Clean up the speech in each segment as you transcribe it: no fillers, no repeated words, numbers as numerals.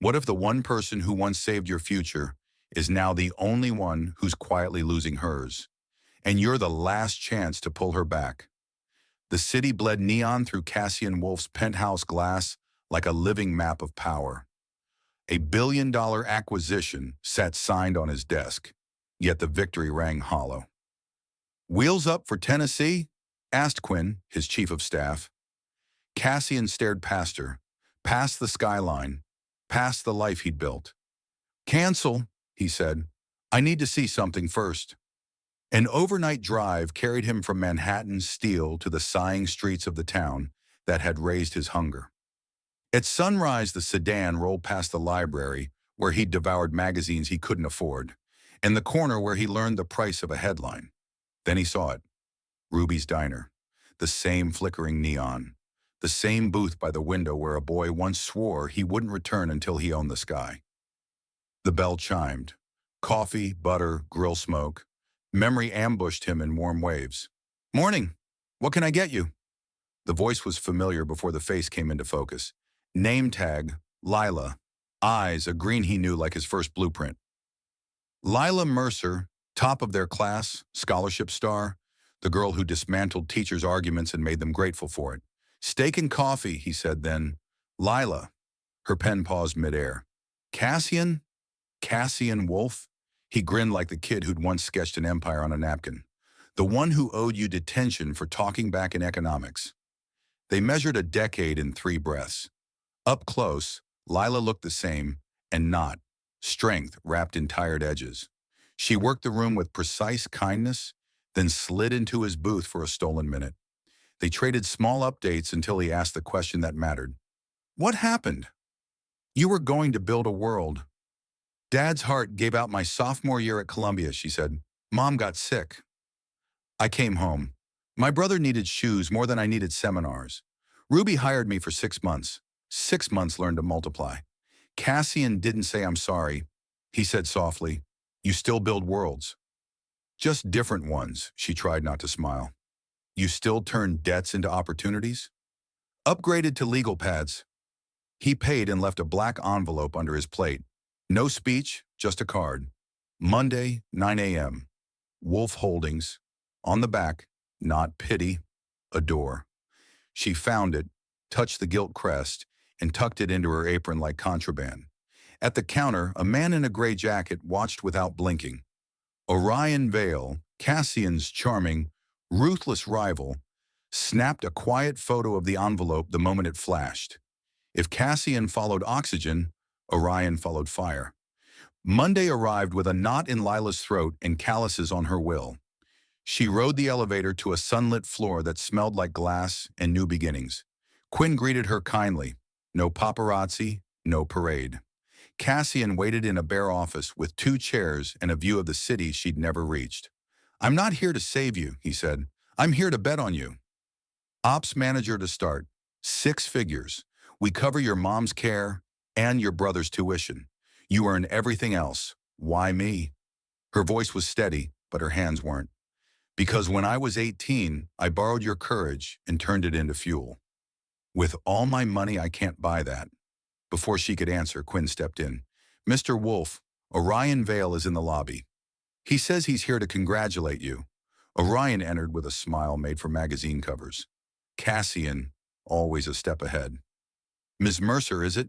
What if the one person who once saved your future is now the only one who's quietly losing hers, and you're the last chance to pull her back? The city bled neon through Cassian Wolfe's penthouse glass like a living map of power. $1 billion acquisition sat signed on his desk, yet the victory rang hollow. "Wheels up for Tennessee?" asked Quinn, his chief of staff. Cassian stared past her, past the skyline, past the life he'd built. "Cancel," he said. "I need to see something first." An overnight drive carried him from Manhattan's steel to the sighing streets of the town that had raised his hunger. At sunrise, the sedan rolled past the library where he'd devoured magazines he couldn't afford, and the corner where he learned the price of a headline. Then he saw it. Ruby's Diner. The same flickering neon. The same booth by the window where a boy once swore he wouldn't return until he owned the sky. The bell chimed. Coffee, butter, grill smoke. Memory ambushed him in warm waves. "Morning. What can I get you?" The voice was familiar before the face came into focus. Name tag, Lila. Eyes, a green he knew like his first blueprint. Lila Mercer, top of their class, scholarship star, the girl who dismantled teachers' arguments and made them grateful for it. "Steak and coffee," he said then. "Lila." Her pen paused midair. "Cassian? Cassian Wolfe?" He grinned like the kid who'd once sketched an empire on a napkin. "The one who owed you detention for talking back in economics." They measured a decade in 3 breaths. Up close, Lila looked the same, and not. Strength wrapped in tired edges. She worked the room with precise kindness, then slid into his booth for a stolen minute. They traded small updates until he asked the question that mattered. "What happened?" "You were going to build a world." "Dad's heart gave out my sophomore year at Columbia," she said. "Mom got sick. I came home. My brother needed shoes more than I needed seminars. Ruby hired me for 6 months. 6 months learned to multiply." Cassian didn't say "I'm sorry." He said softly, "You still build worlds." "Just different ones," she tried not to smile. "You still turn debts into opportunities?" "Upgraded to legal pads." He paid and left a black envelope under his plate. No speech, just a card. Monday, 9 a.m. Wolf Holdings. On the back, not pity, a door. She found it, touched the gilt crest, and tucked it into her apron like contraband. At the counter, a man in a gray jacket watched without blinking. Orion Vale, Cassian's charming, ruthless rival, snapped a quiet photo of the envelope the moment it flashed. If Cassian followed oxygen, Orion followed fire. Monday arrived with a knot in Lila's throat and calluses on her will. She rode the elevator to a sunlit floor that smelled like glass and new beginnings. Quinn greeted her kindly. No paparazzi, no parade. Cassian waited in a bare office with 2 chairs and a view of the city she'd never reached. "I'm not here to save you," he said. "I'm here to bet on you. Ops manager to start. 6 figures. We cover your mom's care and your brother's tuition. You earn everything else. Why me?" Her voice was steady, but her hands weren't. "Because when I was 18, I borrowed your courage and turned it into fuel. With all my money, I can't buy that." Before she could answer, Quinn stepped in. "Mr. Wolfe, Orion Vale is in the lobby. He says he's here to congratulate you." Orion entered with a smile made for magazine covers. Cassian, always a step ahead. "Ms. Mercer, is it?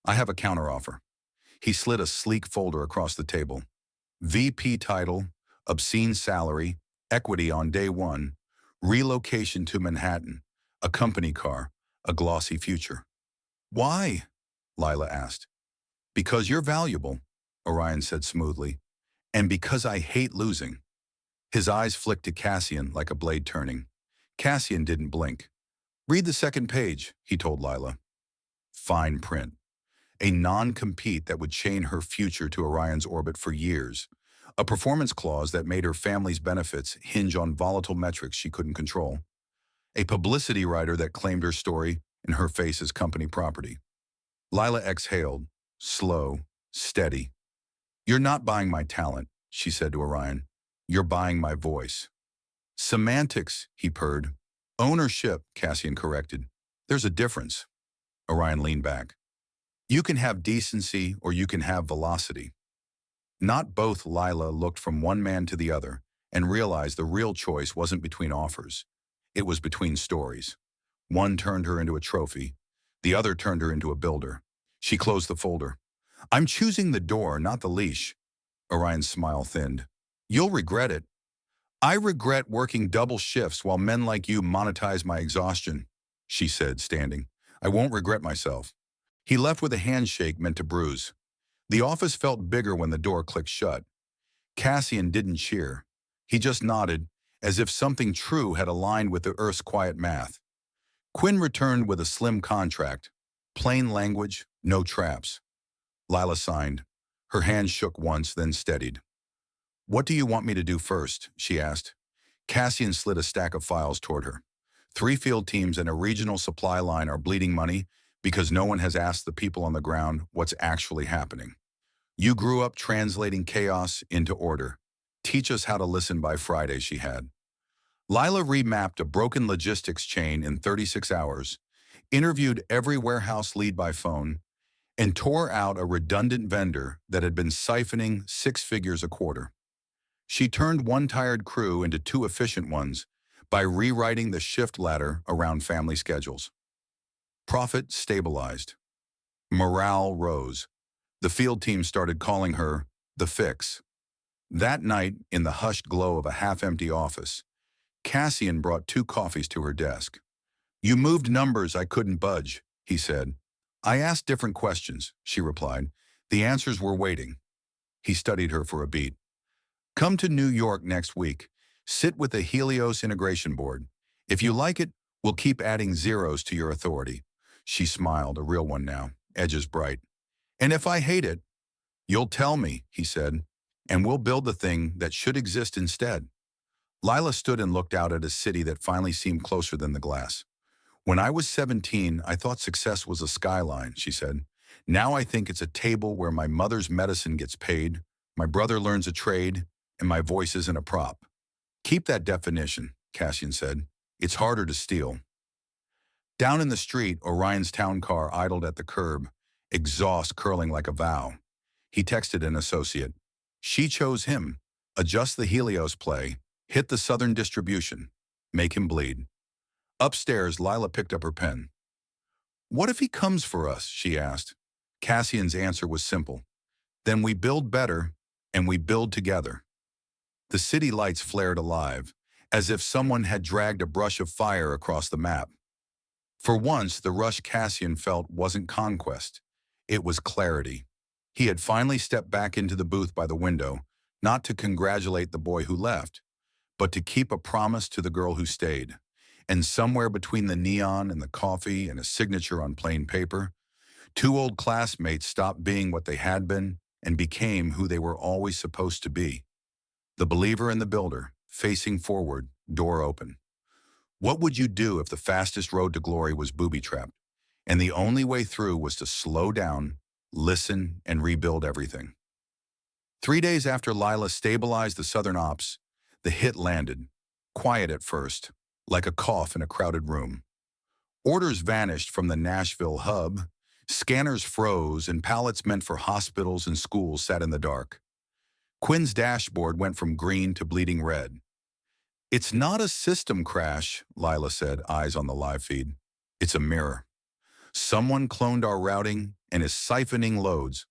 I have a counteroffer." He slid a sleek folder across the table. "VP title, obscene salary, equity on day 1, relocation to Manhattan, a company car, a glossy future." "Why?" Lila asked. "Because you're valuable," Orion said smoothly, "and because I hate losing." His eyes flicked to Cassian like a blade turning. Cassian didn't blink. "Read the second page," he told Lila. Fine print. A non-compete that would chain her future to Orion's orbit for years. A performance clause that made her family's benefits hinge on volatile metrics she couldn't control. A publicity writer that claimed her story and her face as company property. Lila exhaled, slow, steady. "You're not buying my talent," she said to Orion. "You're buying my voice." "Semantics," he purred. "Ownership," Cassian corrected. "There's a difference." Orion leaned back. You can have decency or you can have velocity. Not both. Lila looked from one man to the other and realized the real choice wasn't between offers. It was between stories. One turned her into a trophy. The other turned her into a builder. She closed the folder. I'm choosing the door, not the leash. Orion's smile thinned. You'll regret it. I regret working double shifts while men like you monetize my exhaustion, she said, standing. I won't regret myself. He left with a handshake meant to bruise. The office felt bigger when the door clicked shut. Cassian didn't cheer. He just nodded, as if something true had aligned with the Earth's quiet math. Quinn returned with a slim contract. Plain language, no traps. Lila signed. Her hand shook once, then steadied. What do you want me to do first? She asked. Cassian slid a stack of files toward her. 3 field teams and a regional supply line are bleeding money because no one has asked the people on the ground what's actually happening. You grew up translating chaos into order. Teach us how to listen by Friday, she had. Lila remapped a broken logistics chain in 36 hours, interviewed every warehouse lead by phone, and tore out a redundant vendor that had been siphoning 6 figures a quarter. She turned one tired crew into 2 efficient ones by rewriting the shift ladder around family schedules. Profit stabilized. Morale rose. The field team started calling her the Fix. That night, in the hushed glow of a half-empty office, Cassian brought 2 coffees to her desk. You moved numbers I couldn't budge, he said. I asked different questions, she replied. The answers were waiting. He studied her for a beat. Come to New York next week. Sit with the Helios Integration Board. If you like it, we'll keep adding zeros to your authority. She smiled, a real one now, edges bright. And if I hate it, you'll tell me, he said, and we'll build the thing that should exist instead. Lila stood and looked out at a city that finally seemed closer than the glass. When I was 17, I thought success was a skyline, she said. Now I think it's a table where my mother's medicine gets paid, my brother learns a trade, and my voice isn't a prop. Keep that definition, Cassian said. It's harder to steal. Down in the street, Orion's town car idled at the curb, exhaust curling like a vow. He texted an associate. She chose him. Adjust the Helios play. Hit the southern distribution. Make him bleed. Upstairs, Lila picked up her pen. What if he comes for us? She asked. Cassian's answer was simple. Then we build better, and we build together. The city lights flared alive, as if someone had dragged a brush of fire across the map. For once, the rush Cassian felt wasn't conquest. It was clarity. He had finally stepped back into the booth by the window, not to congratulate the boy who left, but to keep a promise to the girl who stayed. And somewhere between the neon and the coffee and a signature on plain paper, 2 old classmates stopped being what they had been and became who they were always supposed to be. The believer and the builder, facing forward, door open. What would you do if the fastest road to glory was booby-trapped, and the only way through was to slow down, listen, and rebuild everything? 3 days after Lila stabilized the Southern Ops, the hit landed, quiet at first, like a cough in a crowded room. Orders vanished from the Nashville hub, scanners froze, and pallets meant for hospitals and schools sat in the dark. Quinn's dashboard went from green to bleeding red. It's not a system crash, Lila said, eyes on the live feed. It's a mirror. Someone cloned our routing and is siphoning loads.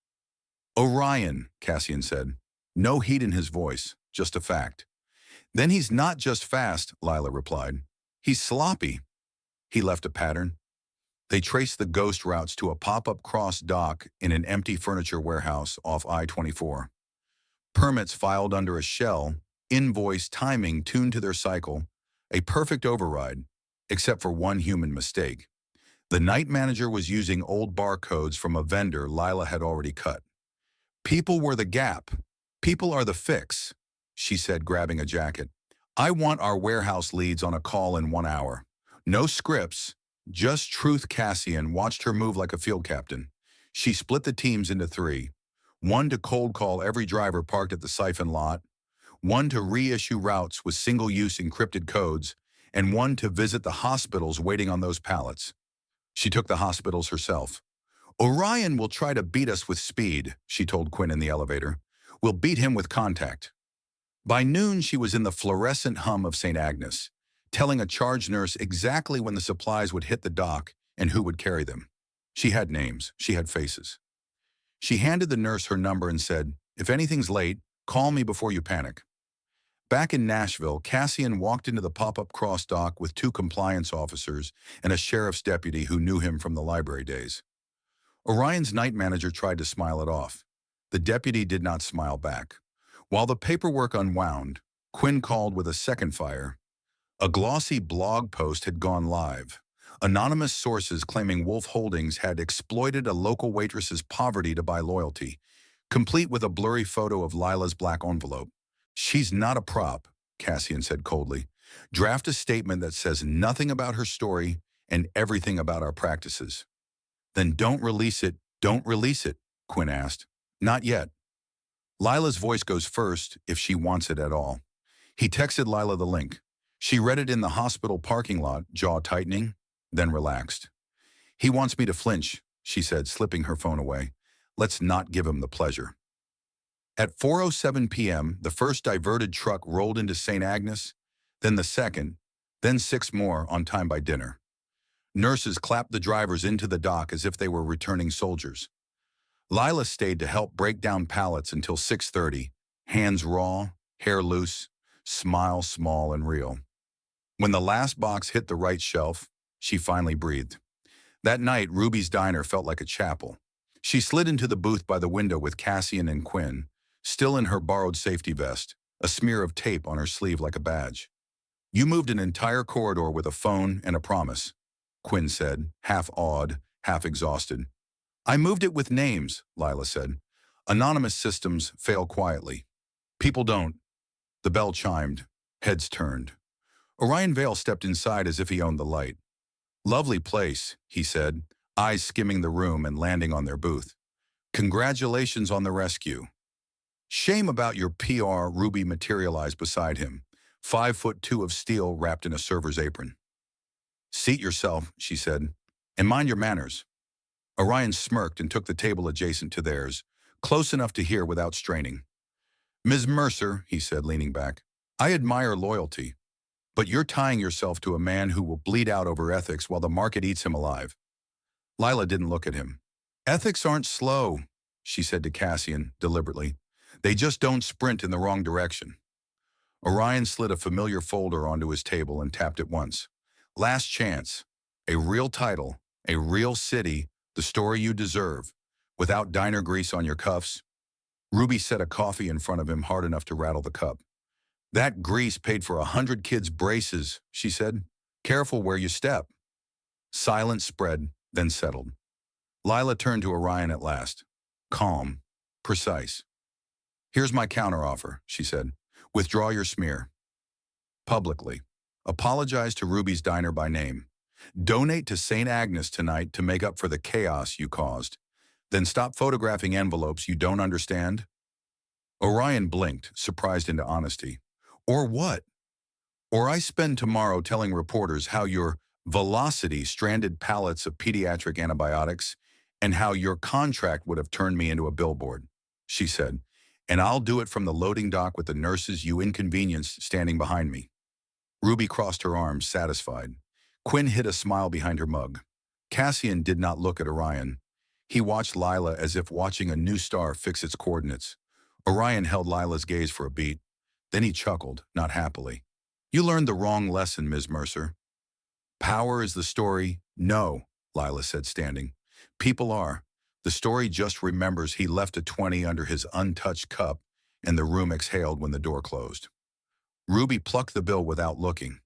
Orion, Cassian said. No heat in his voice, just a fact. Then he's not just fast, Lila replied. He's sloppy. He left a pattern. They traced the ghost routes to a pop-up cross dock in an empty furniture warehouse off I-24. Permits filed under a shell, invoice timing tuned to their cycle, a perfect override, except for one human mistake. The night manager was using old barcodes from a vendor Lila had already cut. People were the gap. People are the fix, she said, grabbing a jacket. I want our warehouse leads on a call in 1 hour. No scripts, just truth. Cassian watched her move like a field captain. She split the teams into 3. One to cold call every driver parked at the siphon lot, one to reissue routes with single-use encrypted codes, and one to visit the hospitals waiting on those pallets. She took the hospitals herself. Orion will try to beat us with speed, she told Quinn in the elevator. We'll beat him with contact. By noon, she was in the fluorescent hum of St. Agnes, telling a charge nurse exactly when the supplies would hit the dock and who would carry them. She had names. She had faces. She handed the nurse her number and said, "If anything's late, call me before you panic." Back in Nashville, Cassian walked into the pop-up cross dock with 2 compliance officers and a sheriff's deputy who knew him from the library days. Orion's night manager tried to smile it off. The deputy did not smile back. While the paperwork unwound, Quinn called with a second fire. A glossy blog post had gone live. Anonymous sources claiming Wolfe Holdings had exploited a local waitress's poverty to buy loyalty, complete with a blurry photo of Lila's black envelope. "She's not a prop," Cassian said coldly. "Draft a statement that says nothing about her story and everything about our practices." "Then don't release it, Quinn asked. "Not yet. Lila's voice goes first if she wants it at all." He texted Lila the link. She read it in the hospital parking lot, jaw tightening, then relaxed. "He wants me to flinch," she said, slipping her phone away. "Let's not give him the pleasure." At 4:07 p.m., the first diverted truck rolled into St. Agnes, then the second, then 6 more on time by dinner. Nurses clapped the drivers into the dock as if they were returning soldiers. Lila stayed to help break down pallets until 6:30, hands raw, hair loose, smile small and real. When the last box hit the right shelf, she finally breathed. That night, Ruby's diner felt like a chapel. She slid into the booth by the window with Cassian and Quinn, still in her borrowed safety vest, a smear of tape on her sleeve like a badge. "You moved an entire corridor with a phone and a promise," Quinn said, half awed, half exhausted. "I moved it with names," Lila said. "Anonymous systems fail quietly. People don't." The bell chimed. Heads turned. Orion Vale stepped inside as if he owned the light. "Lovely place," he said, eyes skimming the room and landing on their booth. "Congratulations on the rescue." "Shame about your PR," Ruby materialized beside him, 5'2" of steel wrapped in a server's apron. "Seat yourself," she said, "and mind your manners." Orion smirked and took the table adjacent to theirs, close enough to hear without straining. "Ms. Mercer," he said, leaning back, "I admire loyalty, but you're tying yourself to a man who will bleed out over ethics while the market eats him alive." Lila didn't look at him. "Ethics aren't slow," she said to Cassian, deliberately. "They just don't sprint in the wrong direction." Orion slid a familiar folder onto his table and tapped it once. "Last chance. A real title, a real city, the story you deserve, without diner grease on your cuffs." Ruby set a coffee in front of him hard enough to rattle the cup. "That grease paid for 100 kids' braces," she said. "Careful where you step." Silence spread, then settled. Lila turned to Orion at last. Calm, precise. "Here's my counteroffer," she said. "Withdraw your smear. Publicly. Apologize to Ruby's Diner by name. Donate to St. Agnes tonight to make up for the chaos you caused. Then stop photographing envelopes you don't understand." Orion blinked, surprised into honesty. "Or what?" "Or I spend tomorrow telling reporters how your velocity stranded pallets of pediatric antibiotics and how your contract would have turned me into a billboard," she said. "And I'll do it from the loading dock with the nurses you inconvenienced standing behind me." Ruby crossed her arms, satisfied. Quinn hid a smile behind her mug. Cassian did not look at Orion. He watched Lila as if watching a new star fix its coordinates. Orion held Lila's gaze for a beat. Then he chuckled, not happily. "You learned the wrong lesson, Ms. Mercer." "Power is the story." "No," Lila said, standing. "People are. The story just remembers he left a 20 under his untouched cup, and the room exhaled when the door closed." Ruby plucked the bill without looking.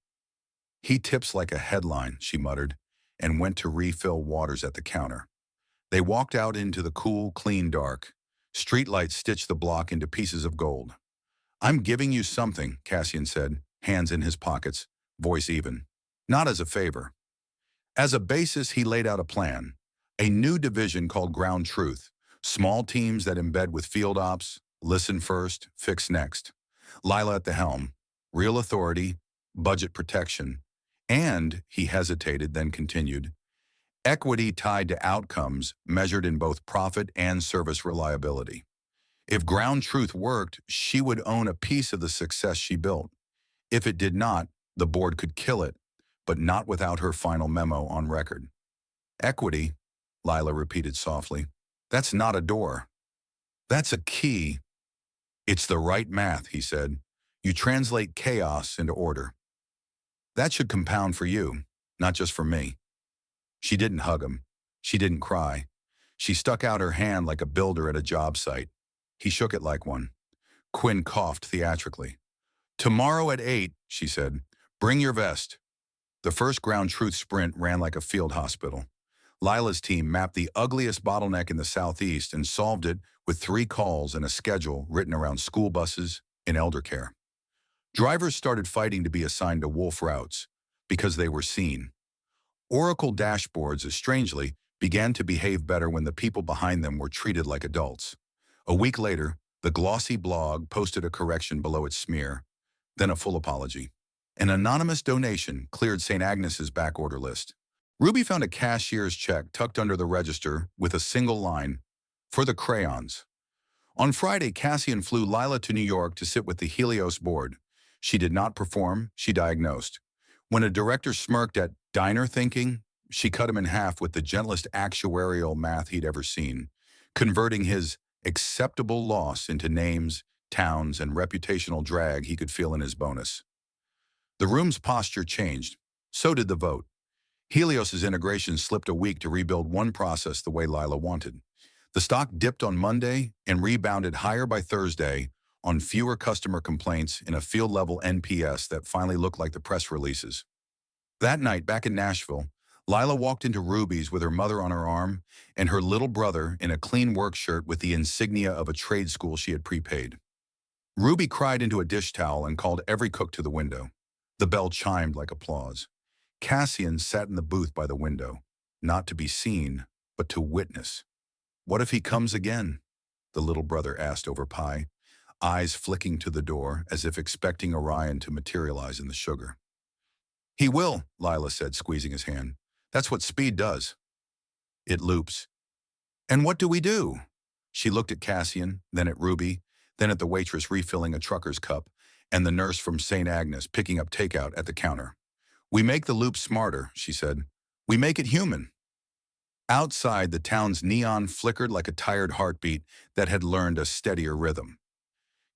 "He tips like a headline," she muttered, and went to refill waters at the counter. They walked out into the cool, clean dark. Streetlights stitched the block into pieces of gold. "I'm giving you something," Cassian said, hands in his pockets, voice even. "Not as a favor." As a basis, he laid out a plan. A new division called Ground Truth. Small teams that embed with field ops, listen first, fix next. Lila at the helm. Real authority, budget protection. And, he hesitated, then continued, Equity tied to outcomes measured in both profit and service reliability. If ground truth worked, she would own a piece of the success she built. If it did not, the board could kill it, but not without her final memo on record. Equity, Lila repeated softly. That's not a door. That's a key. It's the right math, he said. You translate chaos into order. That should compound for you, not just for me. She didn't hug him. She didn't cry. She stuck out her hand like a builder at a job site. He shook it like one. Quinn coughed theatrically. Tomorrow at 8, she said. Bring your vest. The first ground truth sprint ran like a field hospital. Lila's team mapped the ugliest bottleneck in the southeast and solved it with 3 calls and a schedule written around school buses and elder care. Drivers started fighting to be assigned to Wolfe routes because they were seen. Oracle dashboards, strangely, began to behave better when the people behind them were treated like adults. A week later, the glossy blog posted a correction below its smear, then a full apology. An anonymous donation cleared St. Agnes's backorder list. Ruby found a cashier's check tucked under the register with a single line, "For the crayons." On Friday, Cassian flew Lila to New York to sit with the Helios board. She did not perform, she diagnosed. When a director smirked at diner thinking, she cut him in half with the gentlest actuarial math he'd ever seen, converting his acceptable loss into names, towns, and reputational drag he could feel in his bonus. The room's posture changed. So did the vote. Helios's integration slipped a week to rebuild one process the way Lila wanted. The stock dipped on Monday and rebounded higher by Thursday on fewer customer complaints in a field-level NPS that finally looked like the press releases. That night, back in Nashville, Lila walked into Ruby's with her mother on her arm and her little brother in a clean work shirt with the insignia of a trade school she had prepaid. Ruby cried into a dish towel and called every cook to the window. The bell chimed like applause. Cassian sat in the booth by the window, not to be seen, but to witness. What if he comes again? The little brother asked over pie, eyes flicking to the door as if expecting Orion to materialize in the sugar. He will, Lila said, squeezing his hand. That's what speed does. It loops. And what do we do? She looked at Cassian, then at Ruby, then at the waitress refilling a trucker's cup, and the nurse from St. Agnes picking up takeout at the counter. We make the loop smarter, she said. We make it human. Outside, the town's neon flickered like a tired heartbeat that had learned a steadier rhythm.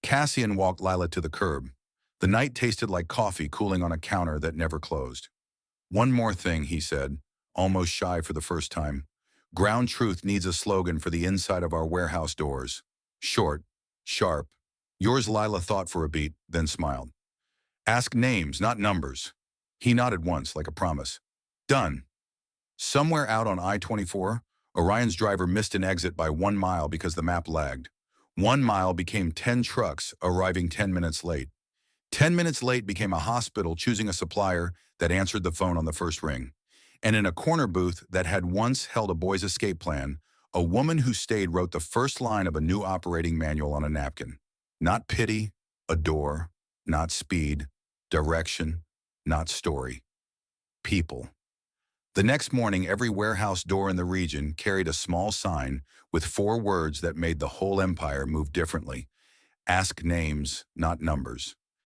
Cassian walked Lila to the curb. The night tasted like coffee cooling on a counter that never closed. One more thing, he said, almost shy for the first time. Ground truth needs a slogan for the inside of our warehouse doors. Short, sharp. Yours, Lila thought for a beat, then smiled. Ask names, not numbers. He nodded once, like a promise. Done. Somewhere out on I-24, Orion's driver missed an exit by 1 mile because the map lagged. 1 mile became 10 trucks arriving 10 minutes late. 10 minutes late became a hospital choosing a supplier that answered the phone on the first ring. And in a corner booth that had once held a boy's escape plan, a woman who stayed wrote the first line of a new operating manual on a napkin. Not pity, adore, not speed, direction, not story. People. The next morning, every warehouse door in the region carried a small sign with 4 words that made the whole empire move differently. Ask names, not numbers.